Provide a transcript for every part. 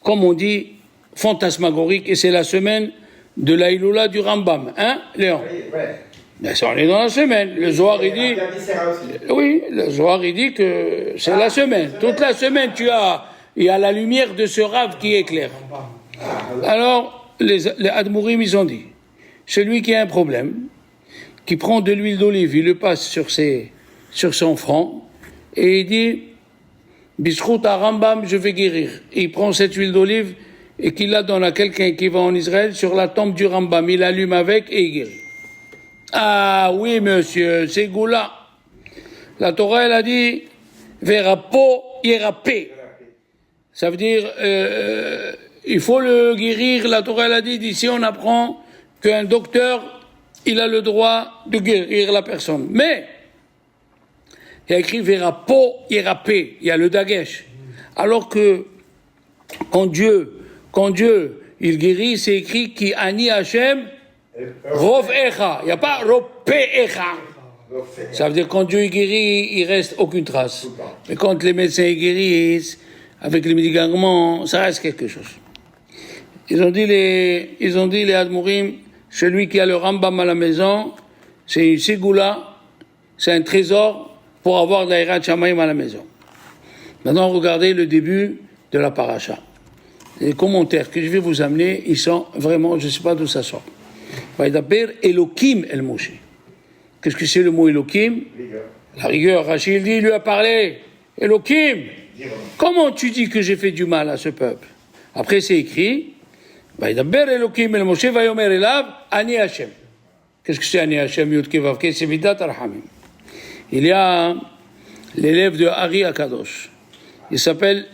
comme on dit, fantasmagorique, et c'est la semaine de la Iloula du Rambam. Hein, Léon? Oui, ouais. Ben, ça, on est dans la semaine. Le Zohar, il dit... Oui, le Zohar, il dit que c'est la semaine. Toute la semaine, il y a la lumière de ce Rav qui éclaire. Alors, les Admourim, ils ont dit, celui qui a un problème, qui prend de l'huile d'olive, il le passe sur son front, et il dit, Bisrout à Rambam, je vais guérir. Et il prend cette huile d'olive, et qu'il la donne à quelqu'un qui va en Israël, sur la tombe du Rambam, il allume avec, et il guérit. Ah oui, monsieur, c'est Goula. La Torah, elle a dit, Verapo yerapé. Ça veut dire, il faut le guérir. La Torah, elle a dit, d'ici on apprend qu'un docteur, il a le droit de guérir la personne. Mais, il y a écrit Verapo yerapé. Il y a le dagesh. Alors que, quand Dieu, il guérit, c'est écrit Ki ani Hashem, Rov Echa, il n'y a pas Rope Echa. Ça veut dire quand Dieu guérit, il reste aucune trace. Mais quand les médecins guérissent, avec les médicaments, ça reste quelque chose. Ils ont dit les Admourim, celui qui a le Rambam à la maison, c'est une ségoula, c'est un trésor pour avoir de l'Aïrat Shamaim à la maison. Maintenant, regardez le début de la paracha. Les commentaires que je vais vous amener, ils sont vraiment, je ne sais pas d'où ça sort. Vaïdaber Elokim El Moshe. Qu'est-ce que c'est le mot Elokim? La rigueur. Rachid dit, il lui a parlé. Elokim, comment tu dis que j'ai fait du mal à ce peuple? Après c'est écrit, Vaïdaber Elokim El Moshe Vayomer Elav Ani Hashem. Qu'est-ce que c'est Ani Hashem Yud Kevavke? C'est Vidat Arhamim. Il y a l'élève de Ari Akadosh. Il s'appelle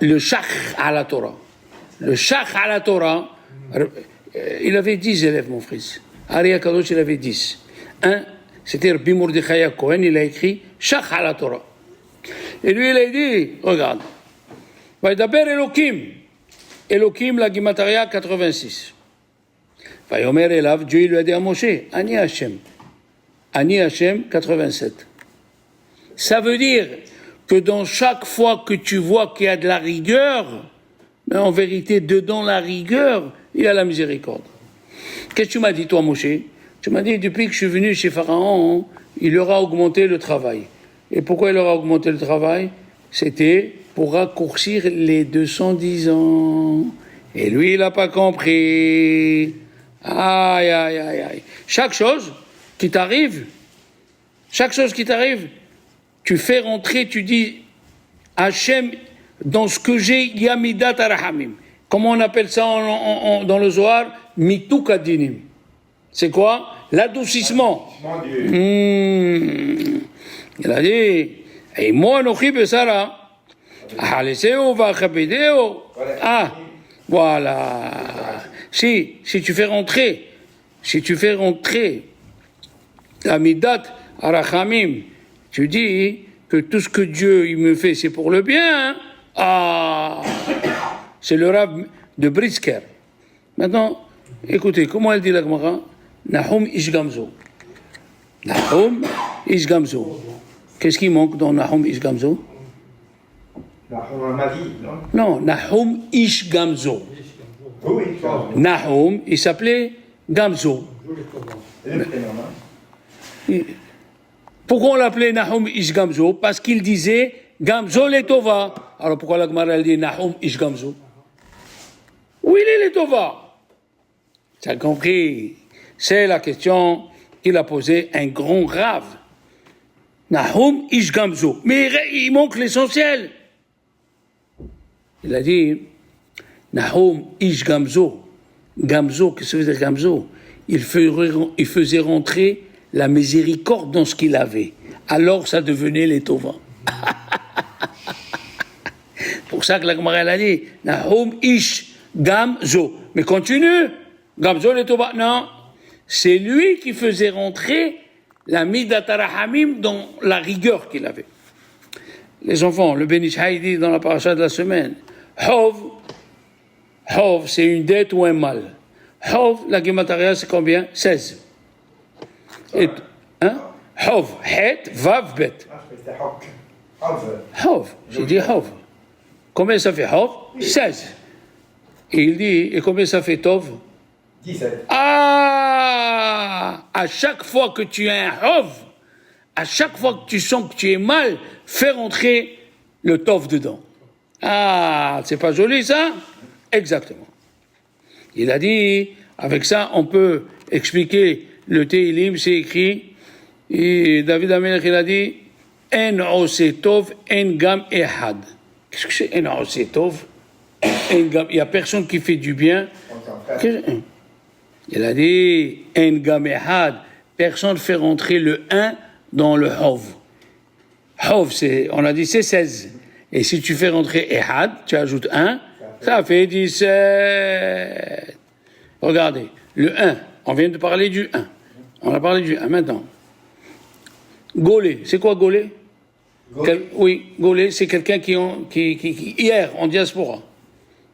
le Shach à la Torah. Le Shach à la Torah. Il avait 10 élèves, mon fils. Ari Akadosh, il avait 10. Un, c'était Rabbi Mordechai Cohen, il a écrit Shach à la Torah. Et lui, il a dit, regarde, Vaïdaber Elokim. Elokim, la Gimataria 86. Vayomer Elav, Dieu lui a dit à Moshe, Ani Hashem. Ani Hashem 87. Ça veut dire que dans chaque fois que tu vois qu'il y a de la rigueur, mais en vérité, dedans la rigueur, il y a la miséricorde. Qu'est-ce que tu m'as dit, toi, Moshe? Tu m'as dit, depuis que je suis venu chez Pharaon, il leur a augmenté le travail. Et pourquoi il leur a augmenté le travail? C'était pour raccourcir les 210 ans. Et lui, il n'a pas compris. Aïe, aïe, aïe, aïe. Chaque chose qui t'arrive, tu fais rentrer, tu dis, Hachem, dans ce que j'ai, Yamidat Arahamim. Comment on appelle ça dans le Zohar? Mituk Adinim. C'est quoi? L'adoucissement. Il a dit, et moi, Nochi Besara, Haleseo va Chabedeo. Ah, voilà. Si tu fais rentrer la Midat Arachamim, tu dis que tout ce que Dieu il me fait, c'est pour le bien. Hein? Ah, c'est le Rav de Brisker. Maintenant, écoutez, comment elle dit la Gemara? Nahum Ishgamzo. Nahum Ishgamzo. Qu'est-ce qui manque dans Nahum Ishgamzo? Nahum Madi, non? Non, Nahum Ishgamzo. Oui, Nahum, il s'appelait Gamzo. Pourquoi on l'appelait Nahum Ishgamzo? Parce qu'il disait Gamzo le Tova. Alors pourquoi la Gemara elle dit Nahum Ishgamzo? Où il est le Tova? Tu as compris? C'est la question qu'il a posée un grand Rav. Nahum Ishgamzo. Mais il manque l'essentiel. Il a dit Nahum Ishgamzo. Gamzo, qu'est-ce que ça veut dire Gamzo? Il faisait rentrer la miséricorde dans ce qu'il avait. Alors ça devenait les Tova. Pour ça que la Gemara a dit Nahum Ishgamzo. Mais continue. Gamzo les Tova. Non. C'est lui qui faisait rentrer la Midat Arahamim dans la rigueur qu'il avait. Les enfants, le Ben Ish Chai dit dans la paracha de la semaine, Hov, c'est une dette ou un mal. Hov, la Gemataria, c'est combien? 16. Et, hein? Hov, Het, Vav, Bet. Hov, j'ai dit Hov. Combien ça fait Hov? 16. Et il dit, et combien ça fait Tov? 17. Ah! À chaque fois que tu as un Hov, à chaque fois que tu sens que tu es mal, fais rentrer le Tov dedans. Ah, c'est pas joli ça? Exactement. Il a dit, avec ça, on peut expliquer le Teilim, c'est écrit, et David Amelech, il a dit, En ose tov, en gam ehad. Qu'est-ce que c'est en ose tov? Il n'y a personne qui fait du bien. Il a dit, en gam ehad, personne ne fait rentrer le 1 dans le hov. Hov, on a dit c'est 16. Et si tu fais rentrer ehad, tu ajoutes 1, ça fait 17. Regardez, le 1, on vient de parler du 1. On a parlé du 1 maintenant. Gaulé, c'est quoi Gaulé? Oui, Gaulé, c'est quelqu'un qui hier, en diaspora,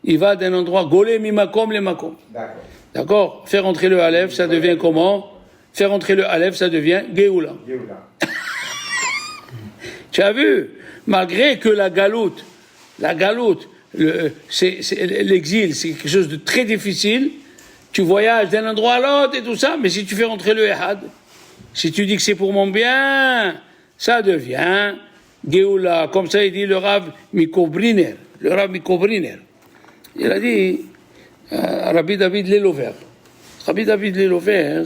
il va d'un endroit, Gaulé, mimakom, les makom. D'accord. Faire rentrer le Aleph, ça devient comment? Faire rentrer le Aleph, ça devient Géoula. Tu as vu? Malgré que la galoute, l'exil, c'est quelque chose de très difficile. Tu voyages d'un endroit à l'autre et tout ça, mais si tu fais rentrer le Ehad, si tu dis que c'est pour mon bien, ça devient Géoula. Comme ça, il dit le Rav Mikobriner. Le Rav Mikobriner. Il a dit, Rabbi David Lelover. Rabbi David Lelover,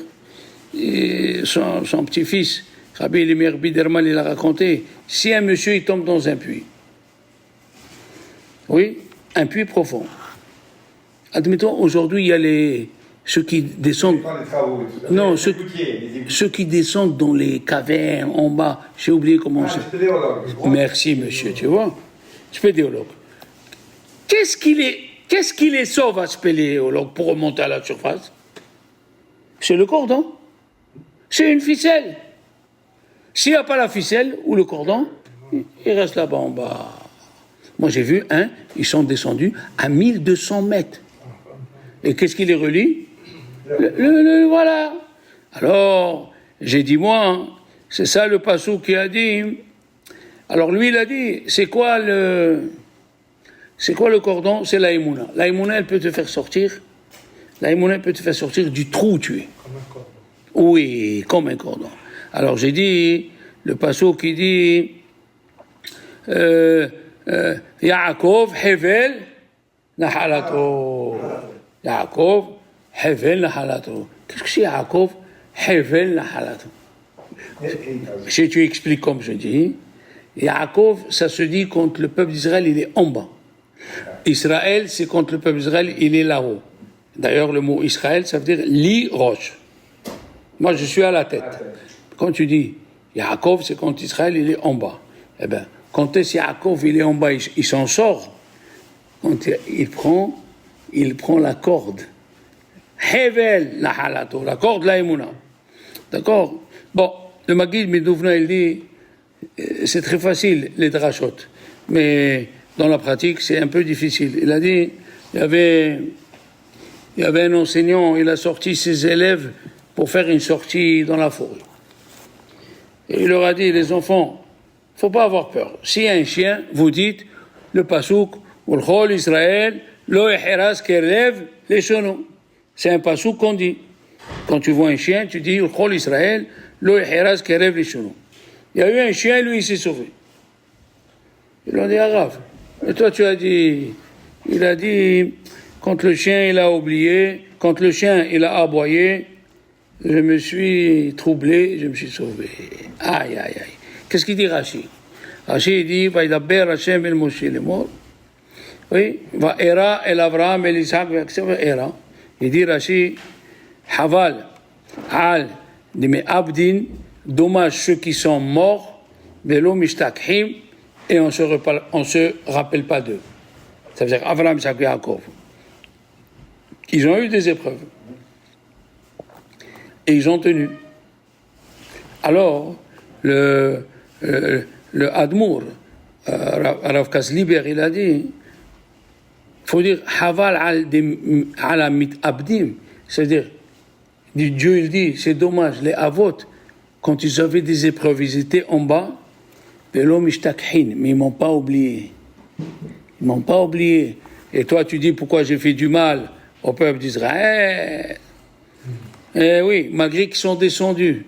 son petit-fils, Rabbi Elimir Biderman, il a raconté, si un monsieur il tombe dans un puits, oui, un puits profond. Admettons, aujourd'hui, il y a ceux qui descendent. Non, ceux qui descendent dans les cavernes en bas. J'ai oublié comment c'est. Merci, monsieur, tu vois. Spéléologue. Qu'est-ce qui les sauve à spéléologue pour remonter à la surface? C'est le cordon. C'est une ficelle. S'il n'y a pas la ficelle ou le cordon, il reste là-bas en bas. Moi, j'ai vu ils sont descendus à 1200 mètres. Et qu'est-ce qui les relie? Voilà. Alors, j'ai dit, moi, c'est ça le passou qui a dit. Alors, lui, il a dit, c'est quoi le cordon? C'est l'aïmouna. L'aïmouna, elle peut te faire sortir. L'aïmouna, elle peut te faire sortir du trou où tu es. Comme un cordon. Oui, comme un cordon. Alors, j'ai dit, le passou qui dit, Yaakov, Hevel, Nahalato. Yaakov, Hevel, Nahalato. Qu'est-ce que c'est Yaakov, Hevel, Nahalato? Si tu expliques comme je dis, Yaakov, ça se dit quand le peuple d'Israël, il est en bas. Israël, c'est quand le peuple d'Israël, il est là-haut. D'ailleurs, le mot Israël, ça veut dire li-roche. Moi, je suis à la tête. Quand tu dis Yaakov, c'est quand Israël, il est en bas. Eh bien, quand Yaakov, il est en bas, il s'en sort. Quand il prend la corde. Hevel, la corde, la émouna. D'accord? Bon, le Maguid Midouvna, il dit, c'est très facile, les drachot. Mais dans la pratique, c'est un peu difficile. Il a dit, il y avait un enseignant, il a sorti ses élèves pour faire une sortie dans la forêt. Et il leur a dit, les enfants, il ne faut pas avoir peur. S'il y a un chien, vous dites, le pasouk, Ulchol Israël, lo echeras kerev les chono. C'est un pasouk qu'on dit. Quand tu vois un chien, tu dis, Ulchol Israël, lo echeras kerev les chono. Il y a eu un chien, lui, il s'est sauvé. Ils l'ont dit, Arav. Et toi, tu as dit, il a dit, quand le chien, il a oublié, quand le chien, il a aboyé, je me suis troublé, je me suis sauvé. Aïe, aïe, aïe. Qu'est-ce qu'il dit Rashi? Rashi, il dit, Vaïdaber Hashem el Moshe le mort. Oui, va era el Avraham el Isaac era. Il dit Rashi, Haval, al, de mes abdin, dommage ceux qui sont morts, velo mishtakhim, et on se rappelle pas d'eux. Ça veut dire Avraham, Isaac et Yaakov. Ils ont eu des épreuves. Et ils ont tenu. Alors, le Admour, Rav Kasliber, il a dit, il faut dire Haval ala mit abdim, c'est-à-dire, Dieu il dit, c'est dommage, les avot, quand ils avaient des épreuves, ils étaient en bas, mais ils m'ont pas oublié. Ils m'ont pas oublié. Et toi, tu dis pourquoi j'ai fait du mal au peuple d'Israël. Eh oui, malgré qu'ils sont descendus.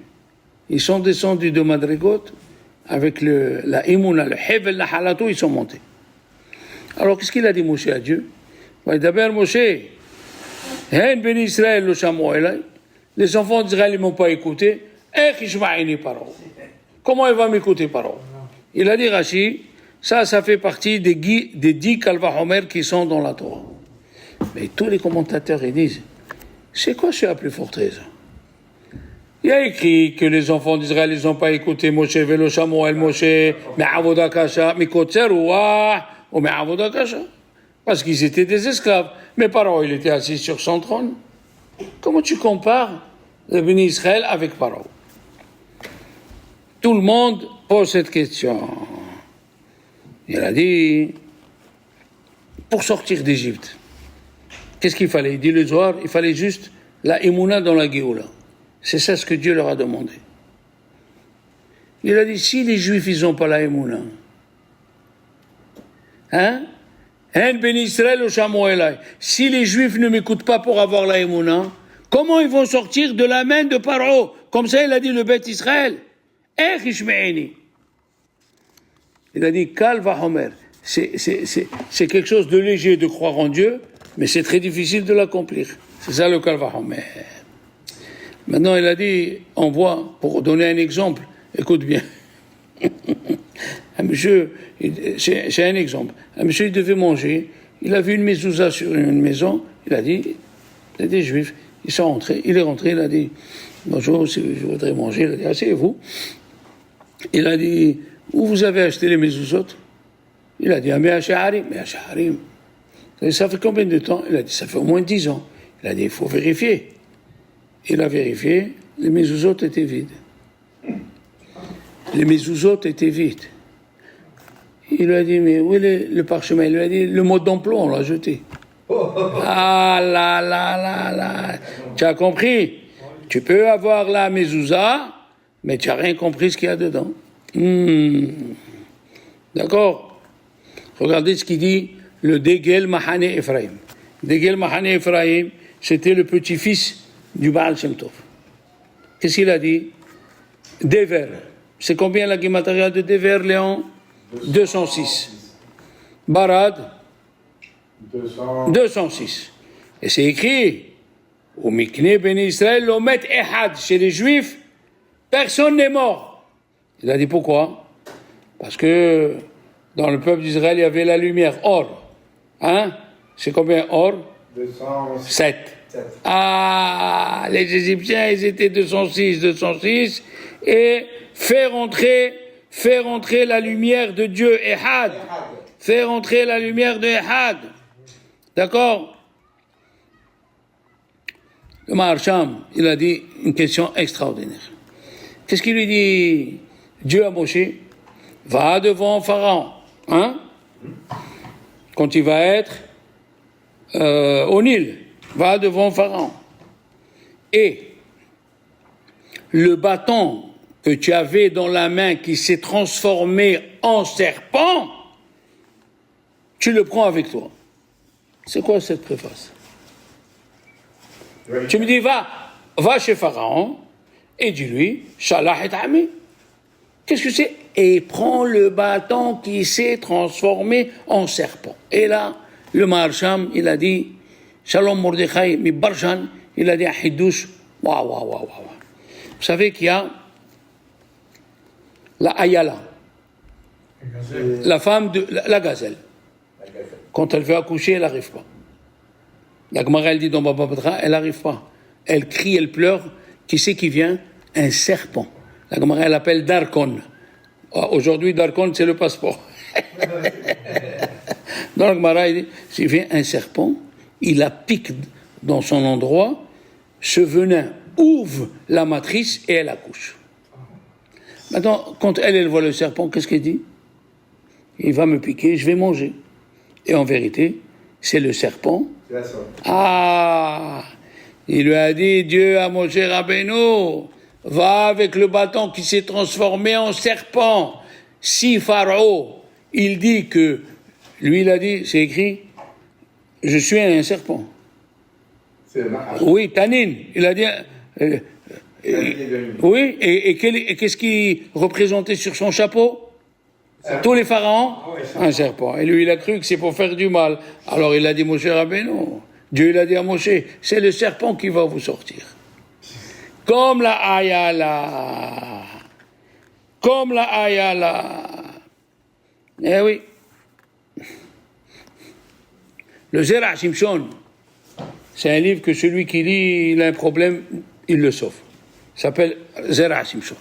Ils sont descendus de Madrigot avec la Emouna, le Hevel, la Halato, ils sont montés. Alors, qu'est-ce qu'il a dit Moshe à Dieu? D'abord, Moshe, les enfants d'Israël ne m'ont pas écouté. Comment il va m'écouter Paro? Il a dit Rashi, ça fait partie des 10 Kalvahomer qui sont dans la Torah. Mais tous les commentateurs ils disent, c'est quoi ce plus fortresse? Il y a écrit que les enfants d'Israël ils n'ont pas écouté Moshe Velo Shamuel Moshe, mais Avoda Kasha, Mikotzer ou mais Avoda Kasha. Parce qu'ils étaient des esclaves. Mais Paro, il était assis sur son trône. Comment tu compares le béni Israël avec Paro? Tout le monde pose cette question. Il a dit, pour sortir d'Égypte, qu'est-ce qu'il fallait? Il dit le Zohar, il fallait juste la Emouna dans la Géoula. C'est ça ce que Dieu leur a demandé. Il a dit, si les Juifs, ils n'ont pas la Emouna, si les Juifs ne m'écoutent pas pour avoir la Emouna, comment ils vont sortir de la main de Paro? Comme ça, il a dit le Beth Israël. Il a dit, Kalva Homer, c'est quelque chose de léger de croire en Dieu, mais c'est très difficile de l'accomplir. C'est ça le Kalva Homer. Maintenant, il a dit, on voit, pour donner un exemple, écoute bien. Un monsieur, c'est un exemple. Un monsieur, il devait manger, il a vu une mezouza sur une maison, il a dit des Juifs, ils sont rentrés, il est rentré, il a dit, bonjour, si je voudrais manger, il a dit, asseyez-vous. Il a dit, où vous avez acheté les mezuzot? Il a dit, à Me'achaharim. Ça fait combien de temps? Il a dit, ça fait au moins 10 ans. Il a dit, il faut vérifier. Il a vérifié, les mezuzot étaient vides. Les mezuzot étaient vides. Il lui a dit, mais où est le parchemin? Il lui a dit, le mode d'emploi, on l'a jeté. Ah là là là là. Tu as compris? Tu peux avoir la mezouza, mais tu n'as rien compris ce qu'il y a dedans. D'accord? Regardez ce qu'il dit, le Degel Mahane Ephraim. Degel Mahane Ephraim, c'était le petit-fils du Baal Shem Tov. Qu'est-ce qu'il a dit? Dever. C'est combien la guémataria de Dever, Léon? 206. Barad 206. Et c'est écrit au Mikne Ben Israël, l'Omet Ehad, chez les Juifs, personne n'est mort. Il a dit pourquoi? Parce que dans le peuple d'Israël, il y avait la lumière, or. C'est combien or? 207. Ah, les Égyptiens, ils étaient 206, et faire entrer la lumière de Dieu, Ehad. Faire entrer la lumière de Ehad. D'accord? Le Maharsham, il a dit une question extraordinaire. Qu'est-ce qu'il lui dit Dieu à Moshe? Va devant Pharaon, quand il va être au Nil, va devant Pharaon. Et le bâton que tu avais dans la main qui s'est transformé en serpent, tu le prends avec toi. C'est quoi cette préface? Tu me dis, va chez Pharaon et dis-lui, Shalah et Ami. Qu'est-ce que c'est? Et prends le bâton qui s'est transformé en serpent. Et là, le Maharsham, il a dit, Shalom Mordechai mi Barshan, il a dit à Hidouche, waouh. Vous savez qu'il y a la Ayala, la femme de la gazelle. Quand elle veut accoucher, elle n'arrive pas. La Gemara, elle dit dans Baba Batra, elle n'arrive pas. Elle crie, elle pleure. Qui c'est qui vient? Un serpent. La Gemara, elle appelle Darkon. Aujourd'hui, Darkon, c'est le passeport. Dans la Gemara, il dit, s'il vient un serpent, il la pique dans son endroit, ce venin ouvre la matrice et elle accouche. Maintenant, quand elle voit le serpent, qu'est-ce qu'elle dit? Il va me piquer, je vais manger. Et en vérité, c'est le serpent. Il lui a dit, Dieu à Moshe Rabbeinu, va avec le bâton qui s'est transformé en serpent. Si Pharaon, il dit que, lui il a dit, c'est écrit, je suis un serpent. C'est le Nahash. Oui, Tanin. Il a dit. Oui, et qu'est-ce qui représentait sur son chapeau? Tous les pharaons? Un serpent. Et lui, il a cru que c'est pour faire du mal. Alors il a dit, Moshe Rabbeinu, Dieu il a dit à Moshe, c'est le serpent qui va vous sortir. Comme la Ayala. Comme la Ayala. Eh oui. Le Zera Shimshon, c'est un livre que celui qui lit, il a un problème, il le sauve. Il s'appelle Zera Shimshon.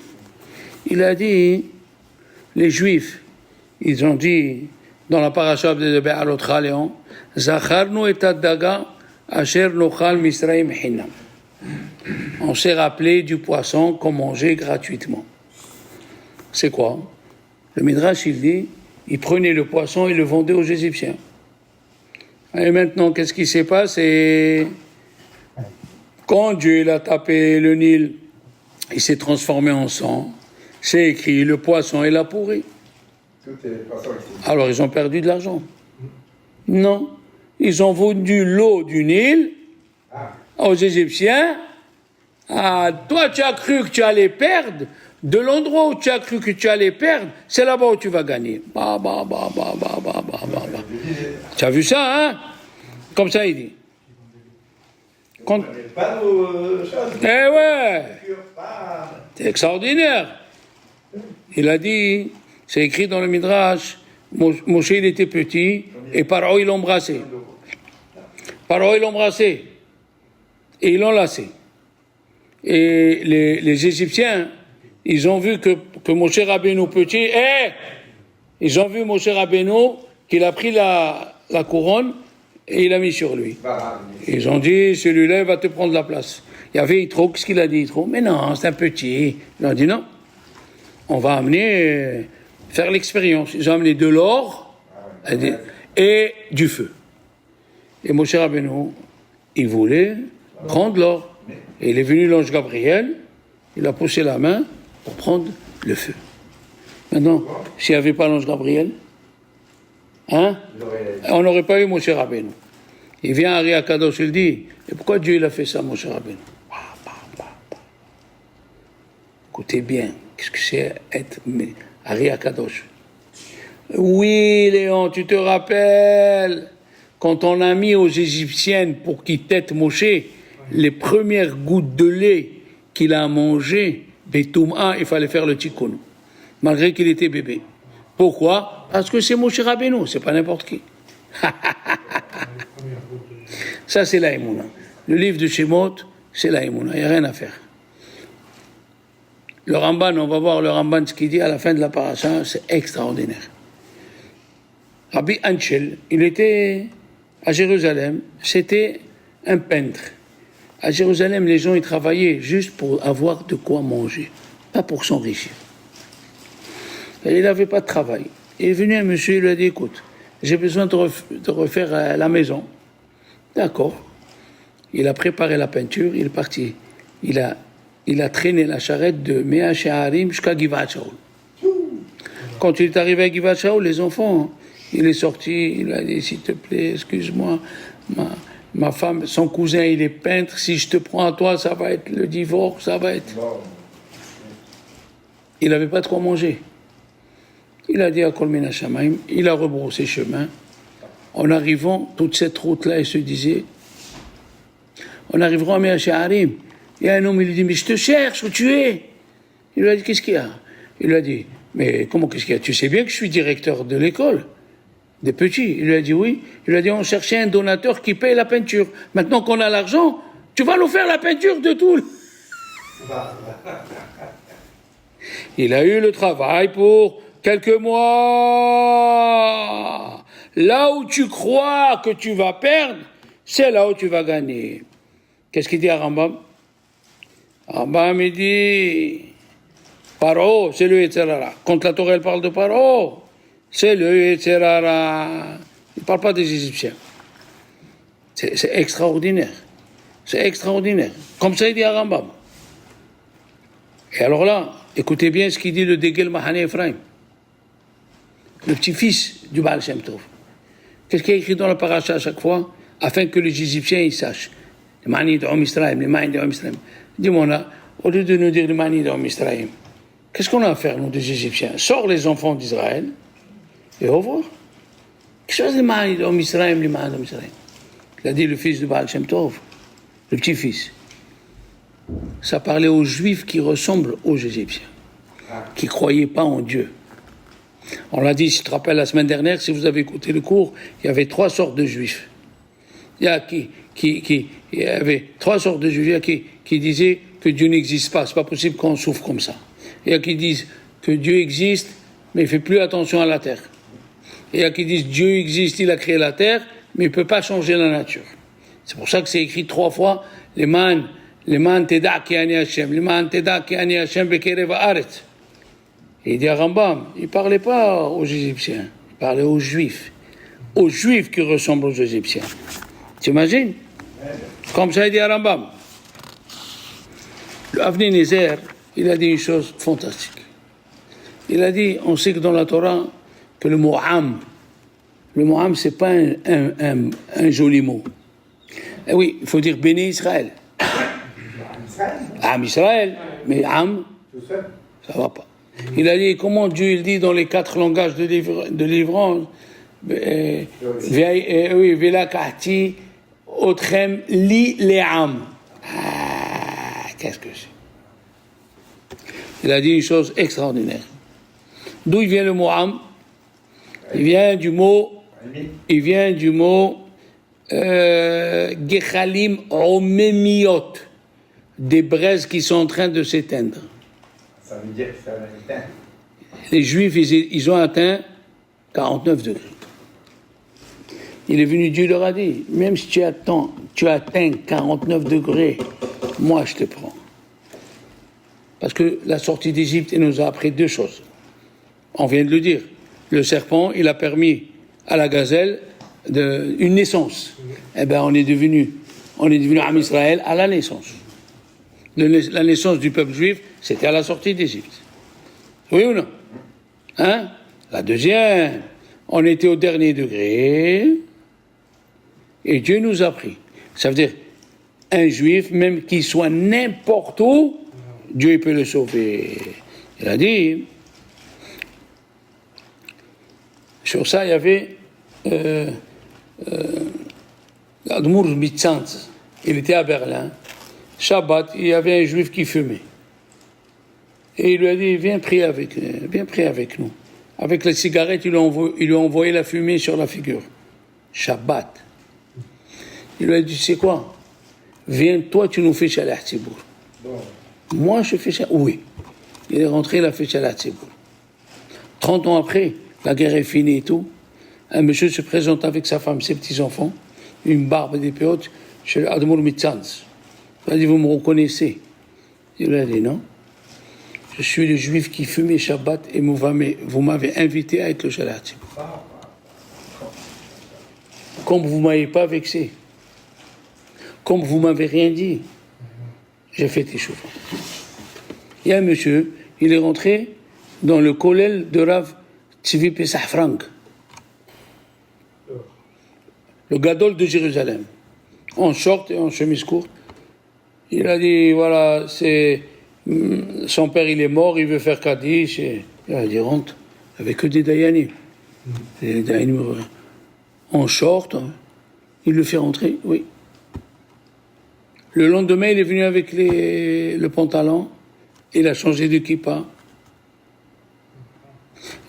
Il a dit, les Juifs, ils ont dit, dans la paracha de Be'alot Chaleon, Zacharnu et Daga, Asher Nochal Misraim Hinam. On s'est rappelé du poisson qu'on mangeait gratuitement. C'est quoi? Le Midrash, il dit, ils prenaient le poisson et le vendaient aux Égyptiens. Et maintenant, qu'est-ce qui s'est passé? Quand Dieu il a tapé le Nil, il s'est transformé en sang. C'est écrit, le poisson il a pourri. Tout est poisson ici. Alors ils ont perdu de l'argent. Non, ils ont vendu l'eau du Nil aux Égyptiens. Ah, toi tu as cru que tu allais perdre. De l'endroit où tu as cru que tu allais perdre, c'est là-bas où tu vas gagner. Tu as vu ça, hein? Comme ça, il dit. On ne connaît pas nos choses. Eh ouais, Pas. c'est extraordinaire. Il a dit, c'est écrit dans le Midrash, Moshe il était petit et Paro il l'embrassait. Paro il l'embrassait et ils l'ont lassé. Et les Égyptiens, ils ont vu que Moshe Rabbeinu petit, ils ont vu Moshe Rabbeinu qu'il a pris la couronne et il l'a mis sur lui. Ils ont dit, celui-là va te prendre la place. Il y avait Yitro, qu'est-ce qu'il a dit Yitro? Mais non, c'est un petit. Ils ont dit non, on va amener, faire l'expérience. Ils ont amené de l'or et du feu. Et Moshe Rabbeinu, il voulait prendre l'or. Et il est venu l'ange Gabriel, il a poussé la main pour prendre le feu. Maintenant, s'il n'y avait pas l'ange Gabriel, hein, on n'aurait pas eu Moshe Rabbeinu. Il vient à Ari Akadosh, il dit, et pourquoi Dieu il a fait ça, Moshe Rabbeinu? Écoutez bien, qu'est-ce que c'est être Ari Akadosh? Oui, Léon, tu te rappelles, quand on a mis aux Égyptiennes pour qu'ils têtent Moshe, les premières gouttes de lait qu'il a mangé, Betouma, il fallait faire le tikkun, malgré qu'il était bébé. Pourquoi? Parce que c'est Moshe Rabbeinu, c'est pas n'importe qui. Ça, c'est la Emouna. Le livre de Shemot, c'est la Emouna, il n'y a rien à faire. Le Ramban, on va voir le Ramban, ce qu'il dit à la fin de la paracha, c'est extraordinaire. Rabbi Anchel, il était à Jérusalem, c'était un peintre. À Jérusalem, les gens, ils travaillaient juste pour avoir de quoi manger, pas pour s'enrichir. Et il n'avait pas de travail. Il est venu un monsieur, il lui a dit, écoute, j'ai besoin de refaire la maison. D'accord. Il a préparé la peinture, il est parti. Il a traîné la charrette de Mea She'arim jusqu'à Givat Shaul. Quand il est arrivé à Givat Shaul, les enfants, il est sorti, il a dit, s'il te plaît, excuse-moi, ma femme, son cousin, il est peintre, si je te prends à toi, ça va être le divorce, ça va être... Il n'avait pas de quoi manger. Il a dit à Kol Mina Shamaim, il a rebroussé chemin. En arrivant, toute cette route-là, il se disait, en arrivant à Mea She'arim, il y a un homme, il lui dit, mais je te cherche, où tu es? Il lui a dit, qu'est-ce qu'il y a? Il lui a dit, mais comment qu'est-ce qu'il y a? Tu sais bien que je suis directeur de l'école des petits. Il lui a dit oui. Il lui a dit, on cherchait un donateur qui paye la peinture. Maintenant qu'on a l'argent, tu vas nous faire la peinture de tout. Il a eu le travail pour quelques mois. Là où tu crois que tu vas perdre, c'est là où tu vas gagner. Qu'est-ce qu'il dit à Rambam? Rambam, il dit, Paro, c'est le Yetzerara. Quand la Torah, elle parle de Paro, c'est le Yetzerara. Il ne parle pas des Égyptiens. C'est extraordinaire. C'est extraordinaire. Comme ça, il dit à Rambam. Et alors là, écoutez bien ce qu'il dit le Degel Mahane Ephraim, le petit-fils du Baal Shem Tov. Qu'est-ce qu'il y a écrit dans la paracha à chaque fois? afin que les Égyptiens ils sachent. Les Ma'ani d'Om Israël, les Ma'ani d'Om Israël. Dis-moi, au lieu de nous dire les Ma'ani d'Om Israël, qu'est-ce qu'on a à faire, nous, des Égyptiens? Sors les enfants d'Israël et au revoir. Qu'est-ce que c'est les Ma'ani d'Om Israël, les Ma'ani d'Om Israël? Il a dit le fils de Baal Shem Tov, le petit-fils. Ça parlait aux Juifs qui ressemblent aux Égyptiens, qui ne croyaient pas en Dieu. On l'a dit, si tu te rappelles, la semaine dernière, si vous avez écouté le cours, il y avait 3 sortes de Juifs. Il y avait 3 sortes de Juifs qui disaient que Dieu n'existe pas, c'est pas possible qu'on souffre comme ça. Il y a qui disent que Dieu existe, mais il ne fait plus attention à la terre. Il y a qui disent Dieu existe, il a créé la terre, mais il ne peut pas changer la nature. C'est pour ça que c'est écrit 3 fois, les man teda ki ani Hashem, les man teda ki ani Hashem bekerev haaretz. Et il dit à Rambam, il ne parlait pas aux Égyptiens, il parlait aux Juifs qui ressemblent aux Égyptiens. Tu imagines? Comme ça, il dit à Rambam. Le Avnei Nezer, il a dit une chose fantastique. Il a dit, on sait que dans la Torah, que le mot Am, c'est pas un joli mot. Eh oui, il faut dire Béné Israël. Am Israël, mais Am, ça va pas. Il a dit, comment Dieu il dit dans les 4 langages de délivrance, Vela Kahti, Otrem, Li Le'am. Ah, qu'est-ce que c'est? Il a dit une chose extraordinaire. D'où il vient le mot Am? Il vient du mot Gechalim Omemiot, des braises qui sont en train de s'éteindre. Ça veut dire que ça va éteindre. Les Juifs, ils ont atteint 49 degrés. Il est venu, Dieu leur a dit, même si tu atteins 49 degrés, moi je te prends. Parce que la sortie d'Égypte, elle nous a appris 2 choses. On vient de le dire. Le serpent, il a permis à la gazelle une naissance. Eh bien, on est devenu Am Israël à la naissance. La naissance du peuple juif, c'était à la sortie d'Égypte. Oui ou non? Hein? La deuxième, on était au dernier degré et Dieu nous a pris. Ça veut dire, un juif, même qu'il soit n'importe où, Dieu il peut le sauver. Il a dit, sur ça, il y avait l'Admour Mitzantz, il était à Berlin. Shabbat, il y avait un juif qui fumait. Et il lui a dit, viens prier avec nous. Avec les cigarettes, il lui a envoyé la fumée sur la figure. Shabbat. Il lui a dit, c'est quoi? Viens, toi, tu nous fais Shalah Tzibour. Moi, je fais Shalah. Oui. Il est rentré, il a fait Shalah Tzibour. 30 ans après, la guerre est finie et tout. Un monsieur se présente avec sa femme, ses petits-enfants, une barbe et des péotes, chez l'Admour Mitzantz. Il a dit, vous me reconnaissez? Il lui a dit, non. Je suis le juif qui fumait Shabbat et vous m'avez invité à être le Shalah Tzibour. Comme vous ne m'avez pas vexé, comme vous ne m'avez rien dit, j'ai fait échauffement. Il y a un monsieur, il est rentré dans le kollel de Rav Tzvi Pesach Frank, le gadol de Jérusalem, en short et en chemise courte. Il a dit, voilà, son père il est mort, il veut faire Kaddish. Il a dit, rentre, avec que des Dayanim. Les Dayanim en short, il le fait rentrer, oui. Le lendemain, il est venu avec le pantalon, il a changé de kippa.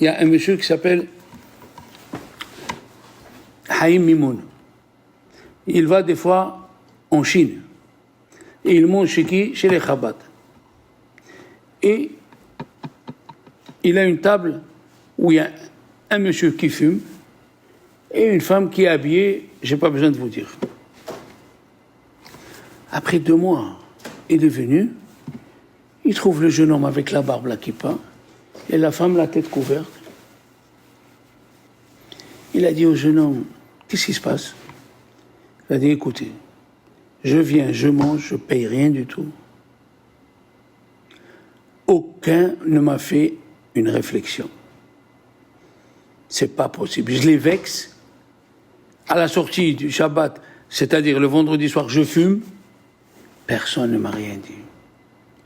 Il y a un monsieur qui s'appelle Haïm Mimoun. Il va des fois en Chine. Et il monte chez qui? Chez les Chabad. Et il a une table où il y a un monsieur qui fume et une femme qui est habillée, je n'ai pas besoin de vous dire. Après 2 mois, il est venu, il trouve le jeune homme avec la barbe, la kippa, et la femme la tête couverte. Il a dit au jeune homme, qu'est-ce qui se passe? Il a dit, écoutez, je viens, je mange, je paye rien du tout. Aucun ne m'a fait une réflexion. C'est pas possible. Je les vexe. À la sortie du Shabbat, C'est-à-dire, le vendredi soir, je fume, personne ne m'a rien dit.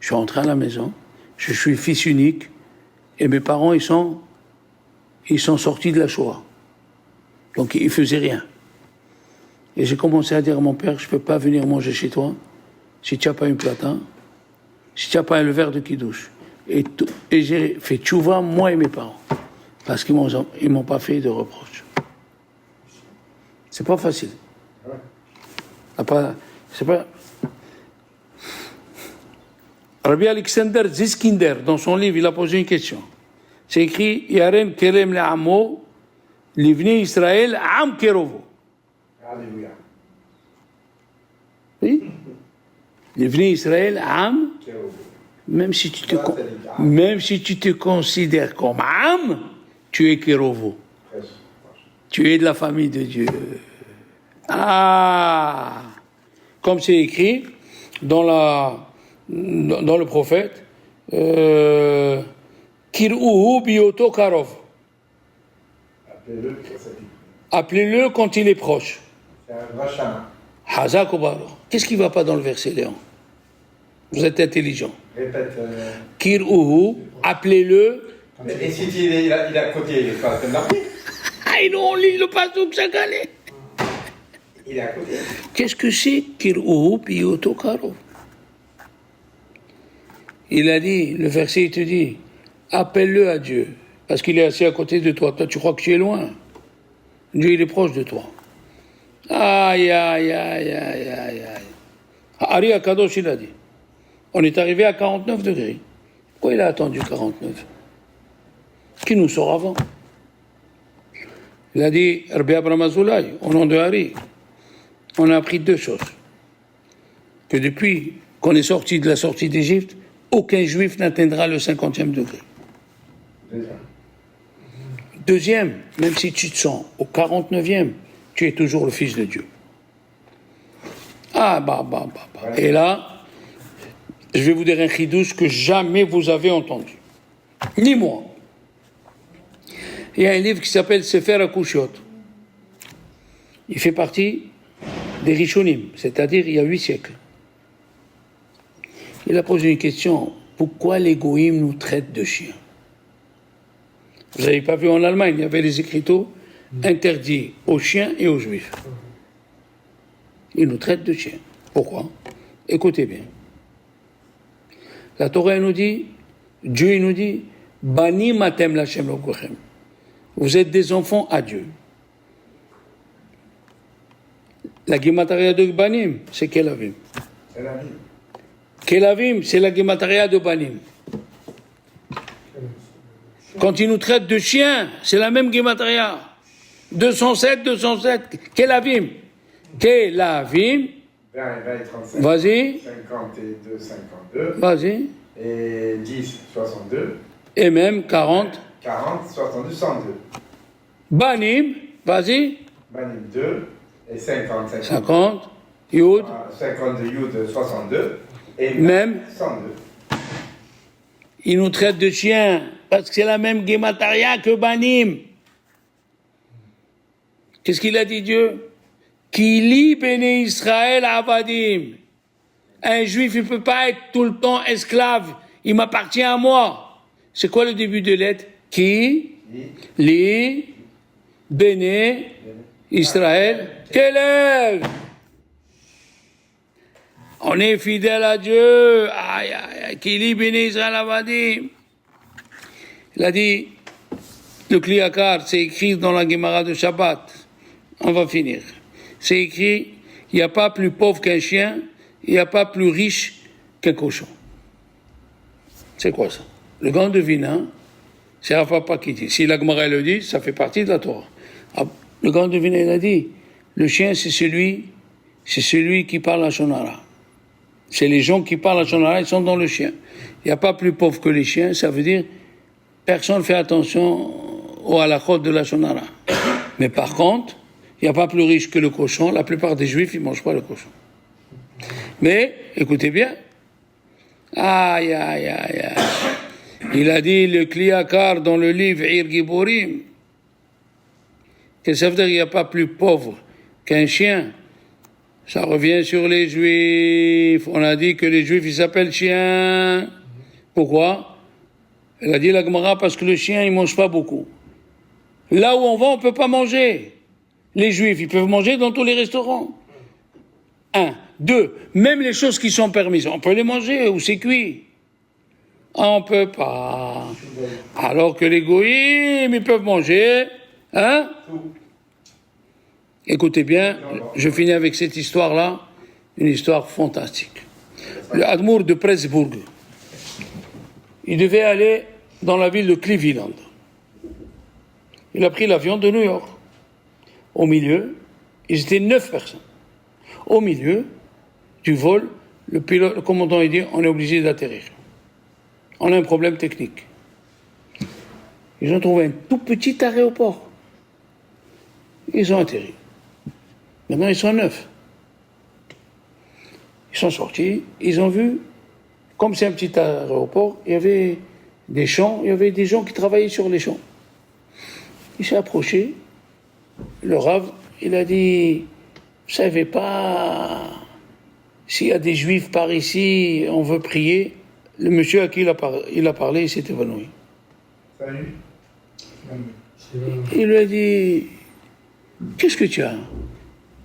Je suis rentré à la maison, je suis fils unique, et mes parents, ils sont sortis de la Shoah. Donc, ils ne faisaient rien. Et j'ai commencé à dire à mon père, je ne peux pas venir manger chez toi si tu n'as pas une plata, si tu n'as pas le verre de kidouche. Et j'ai fait tchouva, moi et mes parents. Parce qu'ils m'ont pas fait de reproches. C'est pas facile. C'est pas... Rabbi Alexander Ziskinder, dans son livre, il a posé une question. C'est écrit Yaren Kerem Le'amo, Livni Israël Am Kerovo. Alléluia. Oui? Livni Israël Am, même si tu te considères comme Am, tu es Kerovo. Tu es de la famille de Dieu. Ah! Comme c'est écrit dans le prophète, Kir'uhu bioto karov. Appelez-le quand il est proche. C'est un vachama. Hazak Obaro. Qu'est-ce qui ne va pas dans le verset, Léon? Vous êtes intelligent. Répète. Kir'uhu, appelez-le. Et si il est à côté, il est pas en train d'appeler. Ah, et nous on lit le pasouk chaque année. Il est à côté. Qu'est-ce que c'est Kir'uhu bioto karov? Il a dit, le verset il te dit, appelle-le à Dieu, parce qu'il est assis à côté de toi. Toi, tu crois que tu es loin. Dieu, il est proche de toi. Aïe, aïe, aïe, aïe, aïe, aïe. Ari Akadosh, il a dit, on est arrivé à 49 degrés. Pourquoi il a attendu 49? Qui nous sort avant? Il a dit, Rabbi Abraham Azoulay, au nom de Ari, on a appris deux choses. Que depuis qu'on est sorti de la sortie d'Égypte, aucun juif n'atteindra le 50e degré. Deuxième, même si tu te sens au 49e, tu es toujours le fils de Dieu. Ah, bah. Et là, je vais vous dire un chidouche que jamais vous avez entendu. Ni moi. Il y a un livre qui s'appelle Sefer HaKushiot. Il fait partie des Rishonim, c'est-à-dire il y a 8 siècles. Il a posé une question. Pourquoi les goïms nous traitent de chiens? Vous n'avez pas vu en Allemagne, il y avait les écriteaux interdits aux chiens et aux juifs. Ils nous traitent de chiens. Pourquoi? Écoutez bien. La Torah nous dit, Dieu nous dit, Bani matem lachem lokochem. Vous êtes des enfants à Dieu. La gématria de Banim, c'est Kelavim. C'est la vie. Kelavim, c'est la gématria de Banim. Quand ils nous traitent de chiens, c'est la même gématria. 207. Kelavim. Kelavim. 20 et 35. Vas-y. 52, 52. Vas-y. Et 10, 62. Et même 40. 40, 62, 102. Banim. Vas-y. Banim 2. Et 50, 50. Yud. 52, Yud, 62. Et Même. 102. Ils nous traitent de chiens parce que c'est la même gématria que Banim. Qu'est-ce qu'il a dit Dieu? Kili Béné Israël Avadim. Un juif, il ne peut pas être tout le temps esclave. Il m'appartient à moi. C'est quoi le début de lettre? Qui? Li Béné Israël Kélev. On est fidèle à Dieu. Aïe, aïe, aïe. Kili Béné Israël Avadim. Il a dit, le Kliakar, c'est écrit dans la Gemara de Shabbat. On va finir. C'est écrit, il n'y a pas plus pauvre qu'un chien, il n'y a pas plus riche qu'un cochon. C'est quoi ça? Le grand devinant, c'est Rafa Papa qui dit. Si la Gemara le dit, ça fait partie de la Torah. Le grand devinant, il a dit, le chien, c'est celui qui parle à Shonara. C'est les gens qui parlent à Shonara, ils sont dans le chien. Il n'y a pas plus pauvre que les chiens, ça veut dire, personne ne fait attention au halachot de la Shonara. Mais par contre, il n'y a pas plus riche que le cochon. La plupart des juifs, ils ne mangent pas le cochon. Mais, écoutez bien. Aïe, aïe, aïe, aïe. Il a dit, le Kliakar dans le livre Ir Giborim, que ça veut dire qu'il n'y a pas plus pauvre qu'un chien. Ça revient sur les Juifs. On a dit que les Juifs, ils s'appellent chiens. Pourquoi? Elle a dit la Gemara parce que le chien, il mange pas beaucoup. Là où on va, on peut pas manger. Les Juifs, ils peuvent manger dans tous les restaurants. 1. 2. Même les choses qui sont permises, on peut les manger ou c'est cuit. On peut pas. Alors que les goïms, ils peuvent manger. Hein? Écoutez bien, je finis avec cette histoire-là, une histoire fantastique. Le Admour de Pressburg, il devait aller dans la ville de Cleveland. Il a pris l'avion de New York. Au milieu, ils étaient 9 personnes. Au milieu du vol, le pilote, le commandant, il dit, on est obligé d'atterrir. On a un problème technique. Ils ont trouvé un tout petit aéroport. Ils ont atterri. Maintenant, ils sont 9. Ils sont sortis, ils ont vu, comme c'est un petit aéroport, il y avait des champs, il y avait des gens qui travaillaient sur les champs. Il s'est approché, le Rav, il a dit, vous savez pas, s'il y a des Juifs par ici, on veut prier. Le monsieur à qui il a parlé, il s'est évanoui. Salut. Il lui a dit, qu'est-ce que tu as?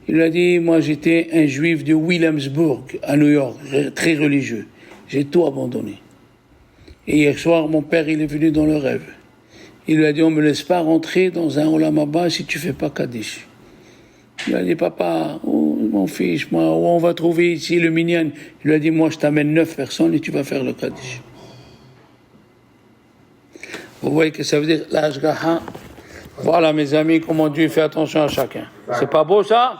Il lui a dit, moi j'étais un Juif de Williamsburg, à New York, très religieux. J'ai tout abandonné. Et hier soir, mon père, il est venu dans le rêve. Il lui a dit, on ne me laisse pas rentrer dans un Olam Haba si tu ne fais pas Kaddish. Il lui a dit, papa, oh, mon fils, moi, où on va trouver ici le minyan? Il lui a dit, moi, je t'amène 9 personnes et tu vas faire le Kaddish. Vous voyez que ça veut dire l'Ashgaha. Voilà, mes amis, comment Dieu fait attention à chacun. C'est pas beau, ça?